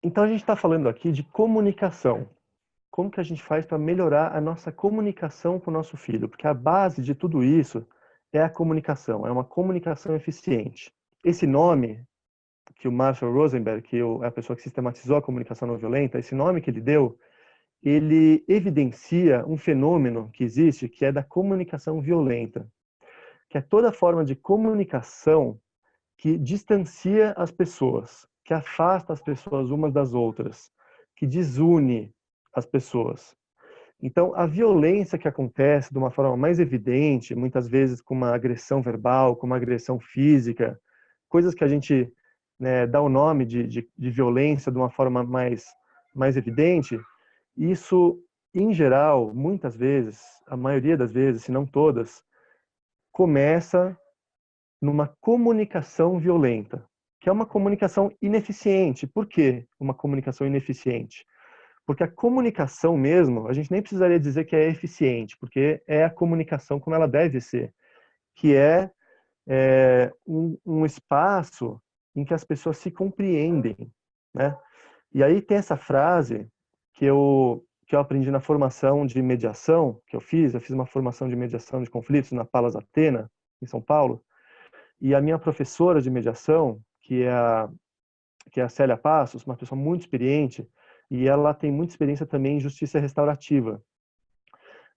Então a gente está falando aqui de comunicação. Como que a gente faz para melhorar a nossa comunicação com o nosso filho? Porque a base de tudo isso é a comunicação, é uma comunicação eficiente. Esse nome que o Marshall Rosenberg, que é a pessoa que sistematizou a comunicação não violenta, esse nome que ele deu, ele evidencia um fenômeno que existe, que é da comunicação violenta, que é toda forma de comunicação que distancia as pessoas, que afasta as pessoas umas das outras, que desune as pessoas. Então, a violência que acontece de uma forma mais evidente, muitas vezes com uma agressão verbal, com uma agressão física, coisas que a gente, né, dá o nome de violência de uma forma mais evidente, isso, em geral, muitas vezes, a maioria das vezes, se não todas, começa numa comunicação violenta, que é uma comunicação ineficiente. Por que uma comunicação ineficiente? Porque a comunicação mesmo, a gente nem precisaria dizer que é eficiente, porque é a comunicação como ela deve ser, que é um espaço em que as pessoas se compreendem, né? E aí tem essa frase que eu aprendi na formação de mediação que eu fiz uma formação de mediação de conflitos na Palas Atena, em São Paulo, e a minha professora de mediação, que é a Célia Passos, uma pessoa muito experiente, e ela tem muita experiência também em justiça restaurativa.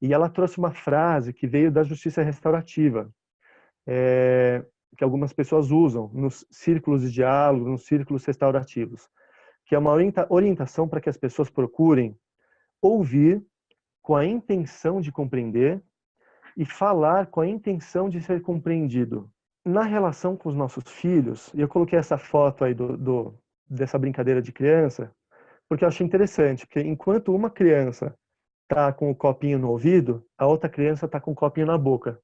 E ela trouxe uma frase que veio da justiça restaurativa, que algumas pessoas usam nos círculos de diálogo, nos círculos restaurativos, que é uma orientação para que as pessoas procurem ouvir com a intenção de compreender e falar com a intenção de ser compreendido. Na relação com os nossos filhos, e eu coloquei essa foto aí dessa brincadeira de criança, porque eu achei interessante, porque enquanto uma criança está com o copinho no ouvido, a outra criança está com o copinho na boca.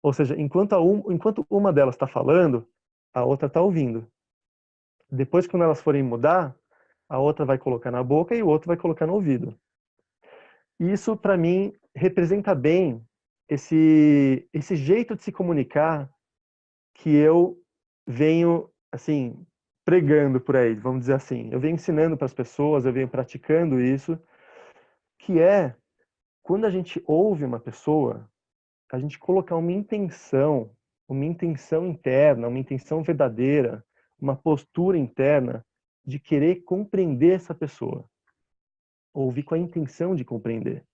Ou seja, enquanto uma delas está falando, a outra está ouvindo. Depois, quando elas forem mudar, a outra vai colocar na boca e o outro vai colocar no ouvido. Isso, para mim, representa bem esse jeito de se comunicar que eu venho, assim, pregando por aí, vamos dizer assim. Eu venho ensinando para as pessoas, eu venho praticando isso, que é quando a gente ouve uma pessoa, a gente colocar uma intenção interna, uma intenção verdadeira, uma postura interna de querer compreender essa pessoa. Ouvir com a intenção de compreender.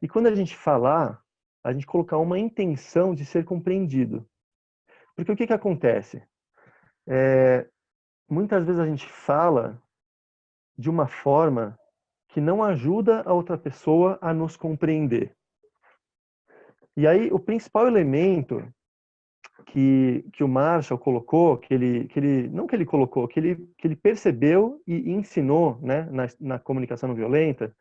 E quando a gente falar, a gente colocar uma intenção de ser compreendido. Porque o que que acontece? Muitas vezes a gente fala de uma forma que não ajuda a outra pessoa a nos compreender. E aí, o principal elemento que o Marshall colocou, não que ele colocou, que ele percebeu e ensinou, né, na comunicação não violenta,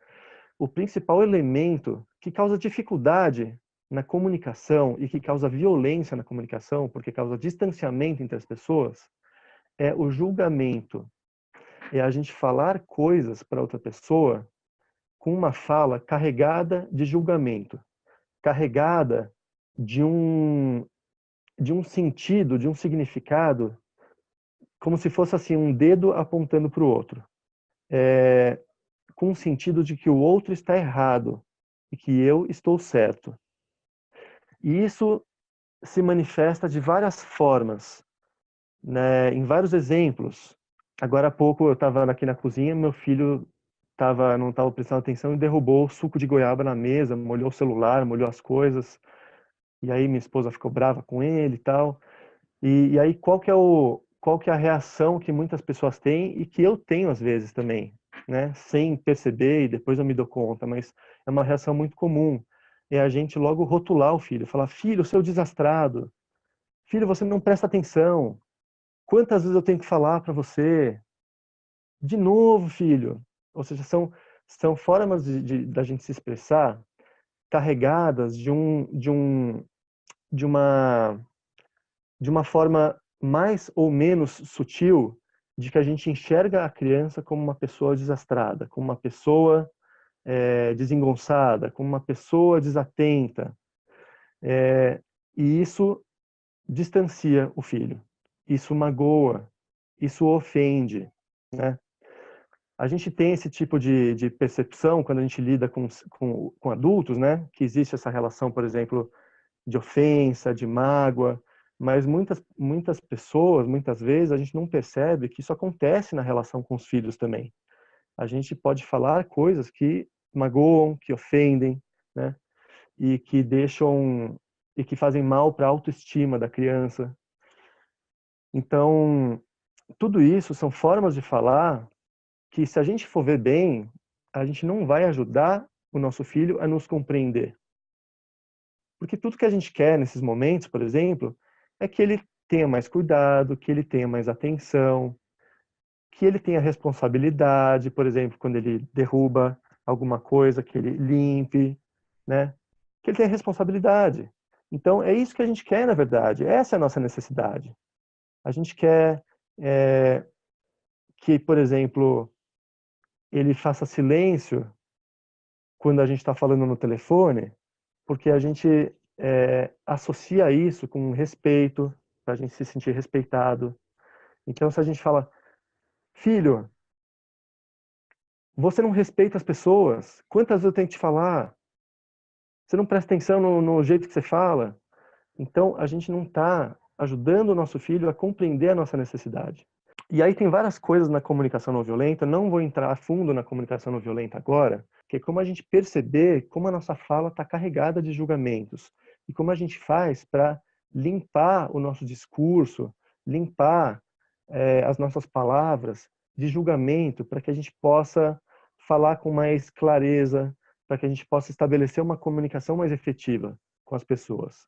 o principal elemento que causa dificuldade na comunicação e que causa violência na comunicação, porque causa distanciamento entre as pessoas, é o julgamento. É a gente falar coisas para outra pessoa com uma fala carregada de julgamento, carregada de um sentido, de um significado, como se fosse assim um dedo apontando para o outro, com o sentido de que o outro está errado e que eu estou certo. E isso se manifesta de várias formas, né, em vários exemplos. Agora há pouco eu estava aqui na cozinha, meu filho não estava prestando atenção e derrubou o suco de goiaba na mesa, molhou o celular, molhou as coisas. E aí minha esposa ficou brava com ele e tal. E aí qual que é a reação que muitas pessoas têm e que eu tenho às vezes também, né? Sem perceber e depois eu me dou conta, mas é uma reação muito comum. É a gente logo rotular o filho, falar: filho, seu desastrado, filho, você não presta atenção. Quantas vezes eu tenho que falar para você? De novo, filho. Ou seja, são formas da gente se expressar carregadas de uma forma mais ou menos sutil de que a gente enxerga a criança como uma pessoa desastrada, como uma pessoa desengonçada, como uma pessoa desatenta. E isso distancia o filho. Isso magoa. Isso ofende. né? A gente tem esse tipo de percepção quando a gente lida com adultos, né? Que existe essa relação, por exemplo, de ofensa, de mágoa, mas muitas pessoas, muitas vezes, a gente não percebe que isso acontece na relação com os filhos também. A gente pode falar coisas que magoam, que ofendem, né? E que deixam e que fazem mal para a autoestima da criança. Então, tudo isso são formas de falar que, se a gente for ver bem, a gente não vai ajudar o nosso filho a nos compreender. Porque tudo que a gente quer nesses momentos, por exemplo, é que ele tenha mais cuidado, que ele tenha mais atenção, que ele tenha responsabilidade, por exemplo, quando ele derruba alguma coisa, que ele limpe, né? Que ele tenha responsabilidade. Então, é isso que a gente quer, na verdade. Essa é a nossa necessidade. A gente quer que, por exemplo, ele faça silêncio quando a gente está falando no telefone, porque a gente associa isso com respeito, para a gente se sentir respeitado. Então, se a gente fala, filho, você não respeita as pessoas, quantas vezes eu tenho que te falar? Você não presta atenção no jeito que você fala? Então, a gente não está ajudando o nosso filho a compreender a nossa necessidade. E aí tem várias coisas na comunicação não violenta, não vou entrar a fundo na comunicação não violenta agora, que é como a gente perceber como a nossa fala está carregada de julgamentos e como a gente faz para limpar o nosso discurso, limpar as nossas palavras de julgamento, para que a gente possa falar com mais clareza, para que a gente possa estabelecer uma comunicação mais efetiva com as pessoas.